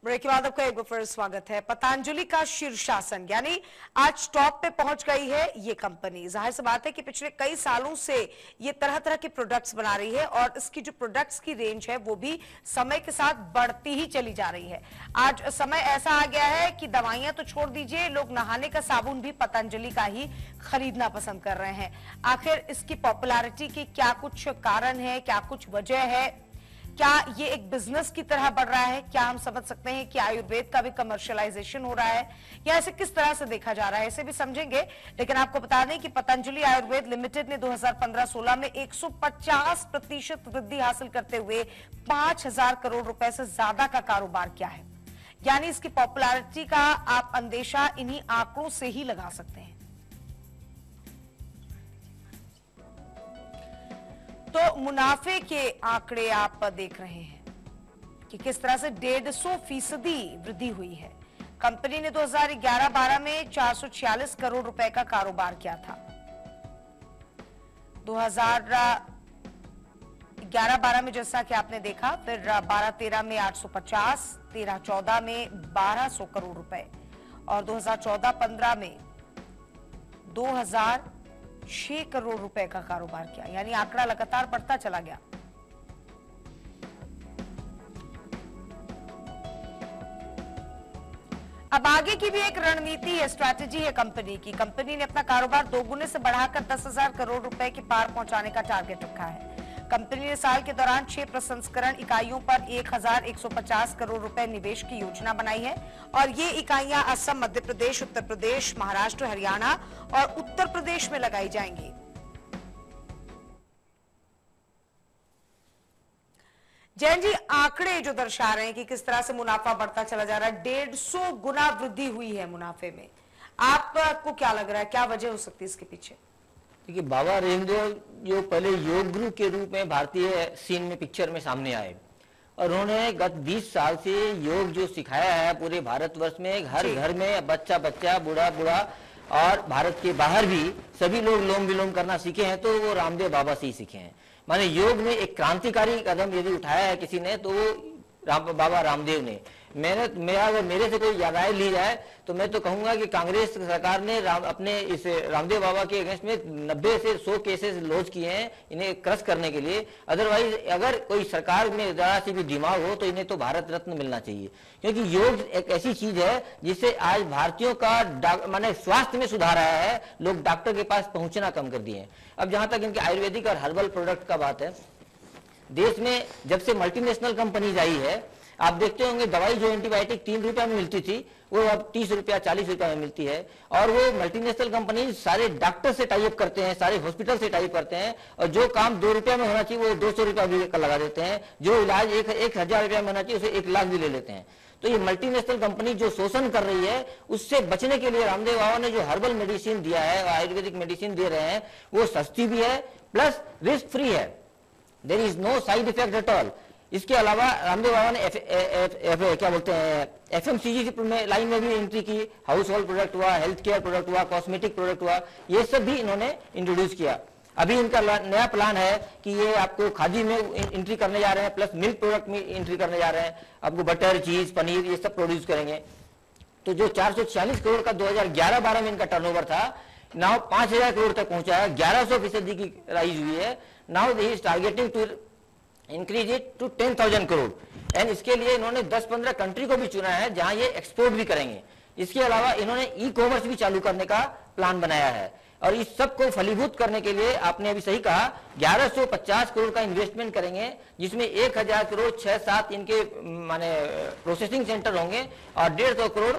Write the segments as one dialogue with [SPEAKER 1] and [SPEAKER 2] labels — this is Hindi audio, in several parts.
[SPEAKER 1] ब्रेक के बाद आपका एक बार फिर स्वागत है। पतंजलि का शीर्षासन यानी आज टॉप पे पहुंच गई है ये कंपनी। जाहिर सी बात है कि पिछले कई सालों से ये तरह तरह के प्रोडक्ट्स बना रही है और इसकी जो प्रोडक्ट्स की रेंज है वो भी समय के साथ बढ़ती ही चली जा रही है। आज समय ऐसा आ गया है कि दवाइयां तो छोड़ दीजिए, लोग नहाने का साबुन भी पतंजलि का ही खरीदना पसंद कर रहे हैं। आखिर इसकी पॉपुलैरिटी की क्या कुछ कारण है, क्या कुछ वजह है, क्या ये एक बिजनेस की तरह बढ़ रहा है? क्या हम समझ सकते हैं कि आयुर्वेद का भी कमर्शियलाइजेशन हो रहा है या इसे किस तरह से देखा जा रहा है, इसे भी समझेंगे। लेकिन आपको बता दें कि पतंजलि आयुर्वेद लिमिटेड ने 2015-16 में 150% वृद्धि हासिल करते हुए 5,000 करोड़ रुपए से ज्यादा का कारोबार किया है। यानी इसकी पॉपुलैरिटी का आप अंदेशा इन्हीं आंकड़ों से ही लगा सकते हैं। तो मुनाफे के आंकड़े आप देख रहे हैं कि किस तरह से 150% वृद्धि हुई है। कंपनी ने 2011-12 में 446 करोड़ रुपए का कारोबार किया था। 2011-12 में जैसा कि आपने देखा, फिर 12-13 में 850, 13-14 में 1200 करोड़ रुपए और 2014-15 में 2006 करोड़ रुपए का कारोबार किया। यानी आंकड़ा लगातार बढ़ता चला गया। अब आगे की भी एक रणनीति है, स्ट्रैटेजी है कंपनी की। कंपनी ने अपना कारोबार दोगुने से बढ़ाकर 10,000 करोड़ रुपए के पार पहुंचाने का टारगेट रखा है। कंपनी ने साल के दौरान 6 प्रसंस्करण इकाइयों पर 1,150 करोड़ रुपए निवेश की योजना बनाई है और ये इकाइयां असम, मध्य प्रदेश, उत्तर प्रदेश, महाराष्ट्र, हरियाणा और उत्तर प्रदेश में लगाई जाएंगी। जैन जी, आंकड़े जो दर्शा रहे हैं कि किस तरह से मुनाफा बढ़ता चला जा रहा है, 150 गुना वृद्धि हुई है मुनाफे में। आपको क्या लग रहा है, क्या वजह हो सकती है इसके पीछे?
[SPEAKER 2] देखिए, बाबा रामदेव जो पहले योग गुरु के रूप में भारतीय सीन में पिक्चर में सामने आए और उन्होंने गत 20 साल से योग जो सिखाया है पूरे भारतवर्ष में, हर घर में बच्चा बच्चा, बूढ़ा बूढ़ा और भारत के बाहर भी सभी लोग लोम विलोम करना सीखे हैं, तो वो रामदेव बाबा से ही सीखे हैं। माने योग में एक क्रांतिकारी कदम यदि उठाया है किसी ने तो वो बाबा रामदेव ने। अगर मेरे से कोई राय ली जाए तो मैं तो कहूंगा कि कांग्रेस सरकार ने अपने इस रामदेव बाबा के अगेंस्ट में 90 से 100 केसेस लॉन्च किए हैं इन्हें क्रश करने के लिए। अदरवाइज अगर कोई सरकार में जरा सी भी दिमाग हो तो इन्हें तो भारत रत्न मिलना चाहिए, क्योंकि योग एक ऐसी चीज है जिससे आज भारतीयों का माने स्वास्थ्य में सुधार आया है। लोग डॉक्टर के पास पहुंचना कम कर दिए हैं। अब जहां तक इनके आयुर्वेदिक और हर्बल प्रोडक्ट का बात है, देश में जब से मल्टीनेशनल कंपनीज आई है, आप देखते होंगे दवाई जो एंटीबायोटिक 3 रुपया में मिलती थी वो अब 30 रुपया 40 रुपया में मिलती है। और वो मल्टीनेशनल कंपनी सारे डॉक्टर से टाइप करते हैं, सारे हॉस्पिटल से टाइप करते हैं और जो काम 2 रुपया में होना चाहिए वो 200 रुपया भी लगा देते हैं। जो इलाज 1,000 रुपया में होना चाहिए उसे 1 लाख भी ले लेते हैं। तो ये मल्टीनेशनल कंपनी जो शोषण कर रही है उससे बचने के लिए रामदेव बाबा ने जो हर्बल मेडिसिन दिया है, आयुर्वेदिक मेडिसिन दे रहे हैं, वो सस्ती भी है प्लस रिस्क फ्री है। There is no side effect at all. इसके अलावा रामदेव बाबा ने क्या बोलते हैं FMCG में लाइन में भी एंट्री की। हाउस होल्ड प्रोडक्ट हुआ, हेल्थ केयर प्रोडक्ट हुआ, कॉस्मेटिक प्रोडक्ट हुआ, ये सब भी इन्होंने इंट्रोड्यूस किया। अभी इनका नया प्लान है कि ये आपको खादी में एंट्री करने जा रहे हैं, प्लस मिल्क प्रोडक्ट में एंट्री करने जा रहे हैं। आपको बटर, चीज, पनीर ये सब प्रोड्यूस करेंगे। तो जो 446 करोड़ का 2011-12 में इनका टर्नओवर था, नाउ 5,000 करोड़ तक पहुंचा है, 1100% की राइज हुई है। Now he is targeting to increase it to 10,000 crore and इसके लिए इन्होंने 10-15 कंट्री को भी चुना है जहां ये एक्सपोर्ट भी करेंगे। इसके अलावा इन्होंने ई कॉमर्स भी चालू करने का प्लान बनाया है और इस सब को फलीभूत करने के लिए आपने अभी सही कहा 1150 करोड़ का इन्वेस्टमेंट करेंगे, जिसमें 1,000 करोड़ 6-7 इनके माने प्रोसेसिंग सेंटर होंगे और 150 करोड़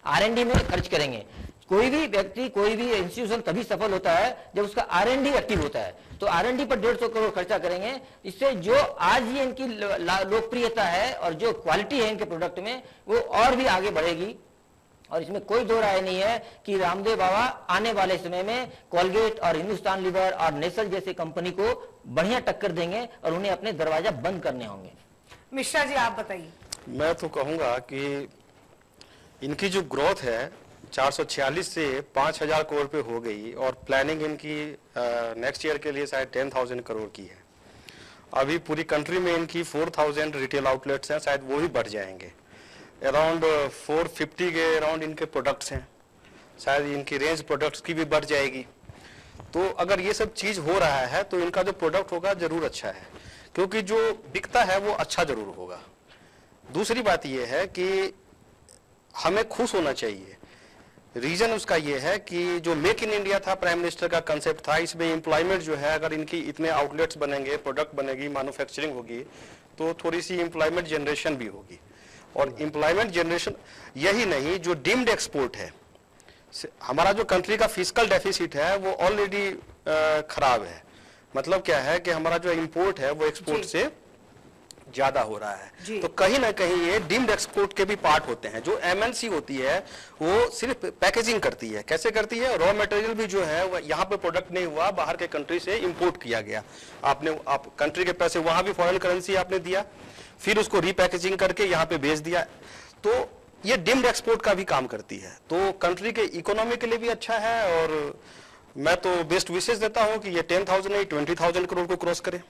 [SPEAKER 2] R&D में खर्च करेंगे। कोई भी व्यक्ति, कोई भी इंस्टीट्यूशन तभी सफल होता है जब उसका R&D एक्टिव होता है। तो R&D पर 150 करोड़ खर्चा करेंगे। इससे जो आज ही इनकी लोकप्रियता है और जो क्वालिटी है इनके प्रोडक्ट में वो और भी आगे बढ़ेगी। और इसमें कोई दो राय नहीं है कि रामदेव बाबा आने वाले समय में कोलगेट और हिंदुस्तान लीवर और नेसल जैसे कंपनी को बढ़िया टक्कर देंगे और उन्हें अपने दरवाजा बंद करने होंगे।
[SPEAKER 1] मिश्रा जी, आप बताइए।
[SPEAKER 3] मैं तो कहूंगा कि इनकी जो ग्रोथ है 446 से 5,000 करोड़ पे हो गई और प्लानिंग इनकी नेक्स्ट ईयर के लिए शायद 10,000 करोड़ की है। अभी पूरी कंट्री में इनकी 4,000 रिटेल आउटलेट्स हैं, शायद वो भी बढ़ जाएंगे। अराउंड 450 के अराउंड इनके प्रोडक्ट्स हैं, शायद इनकी रेंज प्रोडक्ट्स की भी बढ़ जाएगी। तो अगर ये सब चीज हो रहा है तो इनका जो प्रोडक्ट होगा जरूर अच्छा है, क्योंकि जो बिकता है वो अच्छा जरूर होगा। दूसरी बात ये है कि हमें खुश होना चाहिए। रीजन उसका ये है कि जो मेक इन इंडिया था, प्राइम मिनिस्टर का कंसेप्ट था, इसमें एम्प्लॉयमेंट जो है, अगर इनकी इतने आउटलेट्स बनेंगे, प्रोडक्ट बनेगी, मैन्युफैक्चरिंग होगी, तो थोड़ी सी एम्प्लॉयमेंट जनरेशन भी होगी। और एम्प्लॉयमेंट जनरेशन यही नहीं, जो डीम्ड एक्सपोर्ट है, हमारा जो कंट्री का फिस्कल डेफिसिट है वो ऑलरेडी खराब है। मतलब क्या है कि हमारा जो इंपोर्ट है वो एक्सपोर्ट से ज्यादा हो रहा है। तो कहीं ना कहीं ये डीम्ड एक्सपोर्ट के भी पार्ट होते हैं। जो एमएनसी होती है वो सिर्फ पैकेजिंग करती है। कैसे करती है? रॉ मटेरियल भी जो है वो यहाँ पे प्रोडक्ट नहीं हुआ, बाहर के कंट्री से इंपोर्ट किया गया, आप कंट्री के पैसे वहां भी फॉरेन करेंसी आपने दिया, फिर उसको रीपैकेजिंग करके यहाँ पे भेज दिया। तो ये डीम्ड एक्सपोर्ट का भी काम करती है। तो कंट्री के इकोनॉमी के लिए भी अच्छा है। और मैं तो बेस्ट विशेष देता हूँ कि ये 10,000 नहीं 20,000 करोड़ को क्रॉस करे।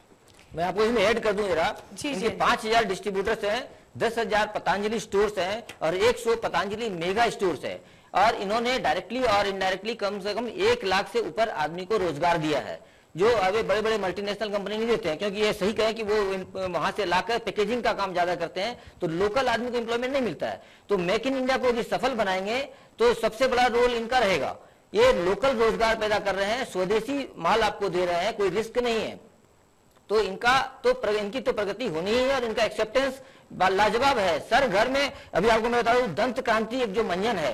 [SPEAKER 2] मैं आपको इसमें ऐड कर दूं जरा, इनके 5,000 डिस्ट्रीब्यूटर्स हैं, 10,000 पतंजलि स्टोर्स हैं और 100 पतंजलि मेगा स्टोर्स हैं। और इन्होंने डायरेक्टली और इनडायरेक्टली कम से कम 1 लाख से ऊपर आदमी को रोजगार दिया है, जो अभी बड़े बड़े मल्टीनेशनल कंपनी नहीं देते हैं, क्योंकि ये सही कहें कि वो वहां से लाकर पैकेजिंग का काम ज्यादा करते हैं, तो लोकल आदमी को एम्प्लॉयमेंट नहीं मिलता है। तो मेक इन इंडिया को यदि सफल बनाएंगे तो सबसे बड़ा रोल इनका रहेगा। ये लोकल रोजगार पैदा कर रहे हैं, स्वदेशी माल आपको दे रहे हैं, कोई रिस्क नहीं है। तो इनकी तो प्रगति होनी ही है और इनका एक्सेप्टेंस लाजवाब है। सर घर में, अभी आपको मैं बता दूं, दंत क्रांति एक जो मंजन है,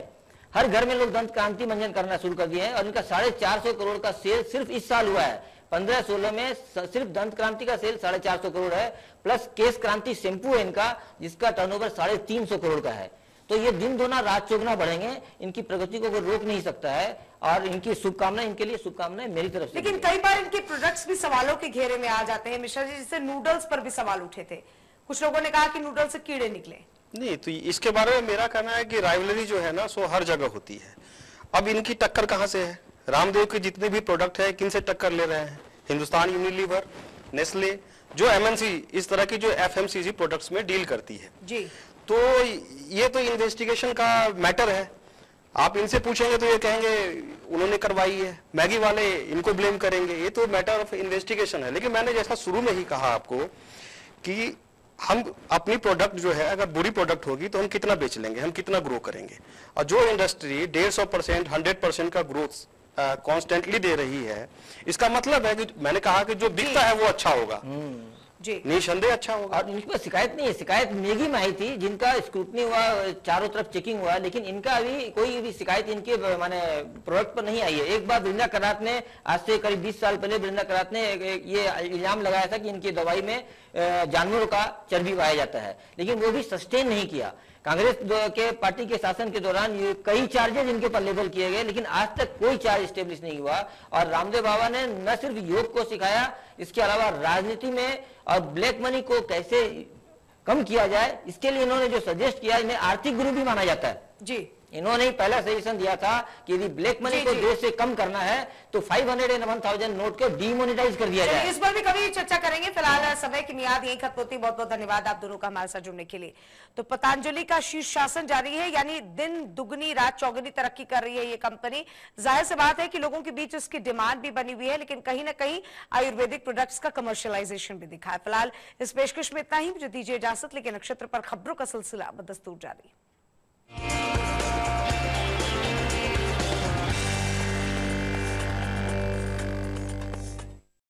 [SPEAKER 2] हर घर में लोग दंत क्रांति मंजन करना शुरू कर दिए हैं और इनका 450 करोड़ का सेल सिर्फ इस साल हुआ है। 15-16 में सिर्फ दंत क्रांति का सेल 450 करोड़ है, प्लस केश क्रांति शैम्पू है इनका, जिसका टर्नओवर 350 करोड़ का है। तो ये दिन दोना रात चौगुना बढ़ेंगे, इनकी प्रगति को कोई रोक नहीं सकता है। और इनकी शुभकामनाएं, इनके लिए शुभकामनाएं मेरी तरफ से।
[SPEAKER 1] लेकिन कई बार इनके प्रोडक्ट्स भी सवालों के घेरे में आ जाते हैं मिश्रा जी, जिससे नूडल्स पर भी सवाल उठे थे। कुछ लोगों ने कहा कि नूडल्स से कीड़े निकले।
[SPEAKER 3] नहीं, तो इसके बारे में मेरा कहना है कि राइवलरी जो है ना सो हर जगह होती है। अब इनकी टक्कर कहां से है? रामदेव के जितने भी प्रोडक्ट है किन से टक्कर ले रहे हैं? हिंदुस्तान यूनिलीवर, नेस्ले, जो एमएनसी इस तरह की जो एफएमसीजी प्रोडक्ट्स में डील करती है
[SPEAKER 1] जी।
[SPEAKER 3] तो ये तो इन्वेस्टिगेशन का मैटर है। आप इनसे पूछेंगे तो ये कहेंगे उन्होंने करवाई है, मैगी वाले इनको ब्लेम करेंगे, ये तो मैटर ऑफ इन्वेस्टिगेशन है। लेकिन मैंने जैसा शुरू में ही कहा आपको कि हम अपनी प्रोडक्ट जो है अगर बुरी प्रोडक्ट होगी तो हम कितना बेच लेंगे, हम कितना ग्रो करेंगे। और जो इंडस्ट्री 150%, 100% का ग्रोथ कॉन्स्टेंटली दे रही है, इसका मतलब है कि मैंने कहा कि जो बिकता है वो अच्छा होगा, निसंदेह अच्छा होगा।
[SPEAKER 2] और इनकी शिकायत नहीं है, शिकायत मैगी में आई थी, जिनका स्क्रूटनी हुआ, चारों तरफ चेकिंग हुआ, लेकिन इनका अभी कोई भी शिकायत इनके माने प्रोडक्ट पर नहीं आई है। एक बार वृंदा करात ने, आज से करीब 20 साल पहले वृंदा करात ने ये इल्जाम लगाया था कि इनकी दवाई में जानवरों का चर्बी पाया जाता है, लेकिन वो भी सस्टेन नहीं किया। कांग्रेस के पार्टी के शासन के दौरान ये कई चार्जेस इनके ऊपर लेवल किए गए, लेकिन आज तक कोई चार्ज स्टेब्लिश नहीं हुआ। और रामदेव बाबा ने न सिर्फ योग को सिखाया, इसके अलावा राजनीति में और ब्लैक मनी को कैसे कम किया जाए, इसके लिए इन्होंने जो सजेस्ट किया, इन्हें आर्थिक गुरु भी माना जाता है जी। इन्होंने ही पहला सजेशन दिया था कि यदि ब्लैक मनी को देश से कम करना है तो 501,000 नोट को डीमोनेटाइज कर दिया जाए।
[SPEAKER 1] इस पर भी कभी चर्चा करेंगे। फिलहाल समय की मियाद यही खत्म होती है। बहुत बहुत धन्यवाद आप दोनों का हमारे साथ जुड़ने के लिए। तो पतंजलि का शीर्षासन जारी है, यानी दिन दुगनी रात चौगुनी तरक्की कर रही है ये कंपनी। जाहिर सी बात है कि लोगों के बीच इसकी डिमांड भी बनी हुई है, लेकिन कहीं ना कहीं आयुर्वेदिक प्रोडक्ट्स का कमर्शियलाइजेशन भी दिखा है। फिलहाल इस पेशकश में इतना ही, मुझे दीजिए इजाजत, लेकिन नक्षत्र पर खबरों का सिलसिला बदस्तूर जारी।